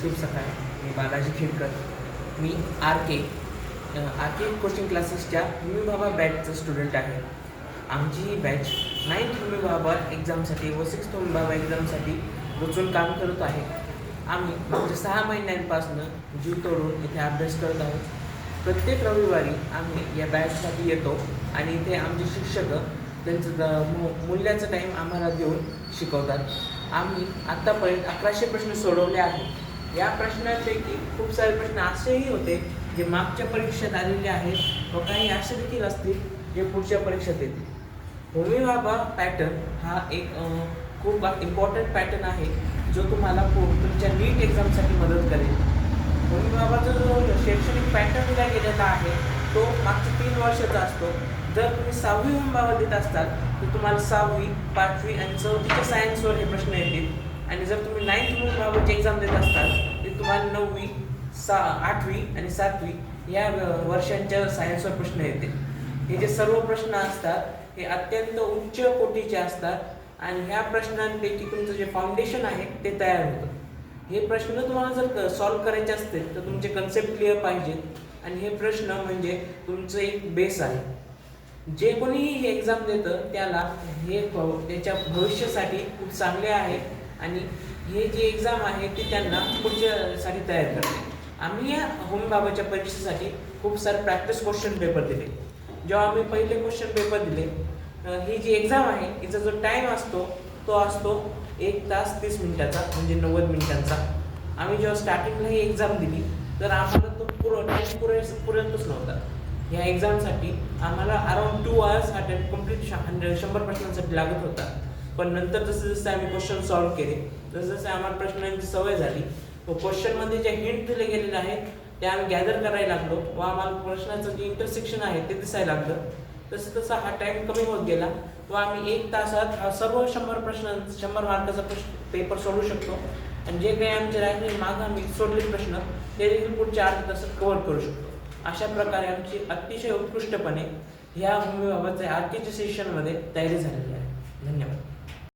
शुभ सकाळ. मी बालाजी खेडकर. मी आर के कोचिंग क्लासेसच्या होमी भाभा बॅचचा स्टुडंट आहे. आमची ही बॅच 9th होमी भाभा एक्झामसाठी व 6th होमी भाभा एक्झामसाठी रचून काम करत आहे. आम्ही मागच्या 6 महिन्यांपासून जीव तोडून इथे अभ्यास करत आहोत. प्रत्येक रविवारी आम्ही या बॅचसाठी येतो आणि इथे आमचे शिक्षक त्यांचं मूल्याचा टाईम आम्हाला देऊन शिकवतात. आम्ही आत्तापर्यंत 1100 प्रश्न सोडवले आहेत. या प्रश्नांपैकी खूप सारे प्रश्न असेही होते जे मागच्या परीक्षेत आलेले आहेत व काही असे देखील असतील जे पुढच्या परीक्षेत येतील. होमी भाभा पॅटर्न हा एक खूप इम्पॉर्टंट पॅटर्न आहे जो तुम्हाला तुमच्या नीट एक्झामसाठी मदत करेल. होमी भाभाचा जो शैक्षणिक पॅटर्न दिला गेलेला आहे तो मागच्या 3 वर्षाचा असतो. जर तुम्ही 6वी होमी भाभा देत असाल तर तुम्हाला 6वी, 5वी आणि 4थीच्या सायन्सवर हे प्रश्न येतील. आणि जर तुम्ही 9th होमी भाभाची एक्झाम देत असाल तर तुम्हाला 9वी, 8वी आणि 7वी या वर्षांच्या सायन्सवर प्रश्न येतील. हे जे सर्व प्रश्न असतात हे अत्यंत उच्च कोटीचे असतात आणि ह्या प्रश्नांपैकी तुमचं जे फाउंडेशन आहे ते तयार होतं. हे प्रश्न तुम्हाला जर सॉल्व्ह करायचे असतील तर तुमचे कन्सेप्ट क्लिअर पाहिजेत आणि हे प्रश्न म्हणजे तुमचं एक बेस आहे. जे कोणीही हे एक्झाम देतं त्याला हे त्याच्या भविष्यासाठी खूप चांगले आहे आणि हे जे एक्झाम आहे ती त्यांना पुढच्यासाठी तयार करते. आम्ही या होमी भाभाच्या परीक्षेसाठी खूप सारे प्रॅक्टिस क्वेश्चन पेपर दिले. जेव्हा आम्ही पहिले क्वेश्चन पेपर दिले, ही जी एक्झाम आहे हिचा जो टाईम असतो तो असतो 1 तास 30 मिनिटाचा म्हणजे 90 मिनिटांचा. आम्ही जेव्हा स्टार्टिंगला ही एक्झाम दिली तर आम्हाला तो टाईम पुरेतच नव्हता. ह्या एक्झामसाठी आम्हाला अराउंड 2 hours हा टाईम कम्प्लीट 100 प्रश्नांसाठी लागत होता. पण नंतर जसं जसं आम्ही क्वेश्चन सॉल्व्ह केले तसं जसं आम्हाला प्रश्नांची सवय झाली व क्वेश्चनमध्ये जे हिंट दिले गेलेले आहेत ते आम्ही गॅदर करायला लागलो व आम्हाला प्रश्नाचं जे इंटरसेक्शन आहे ते दिसायला लागलं. तसं तसा हा टाईम कमी होत गेला व आम्ही 1 तासात हा सर्व 100 मार्काचा पेपर सोडवू शकतो आणि जे काही आमचे राहिले मागं आम्ही सोडलेले प्रश्न ते देखील पुढच्या अर्ध्या तासात कव्हर करू शकतो. अशा प्रकारे आमची अतिशय उत्कृष्टपणे ह्या होमी भाभाच्या आरकेच्या सेशनमध्ये तयारी झालेली आहे. धन्यवाद.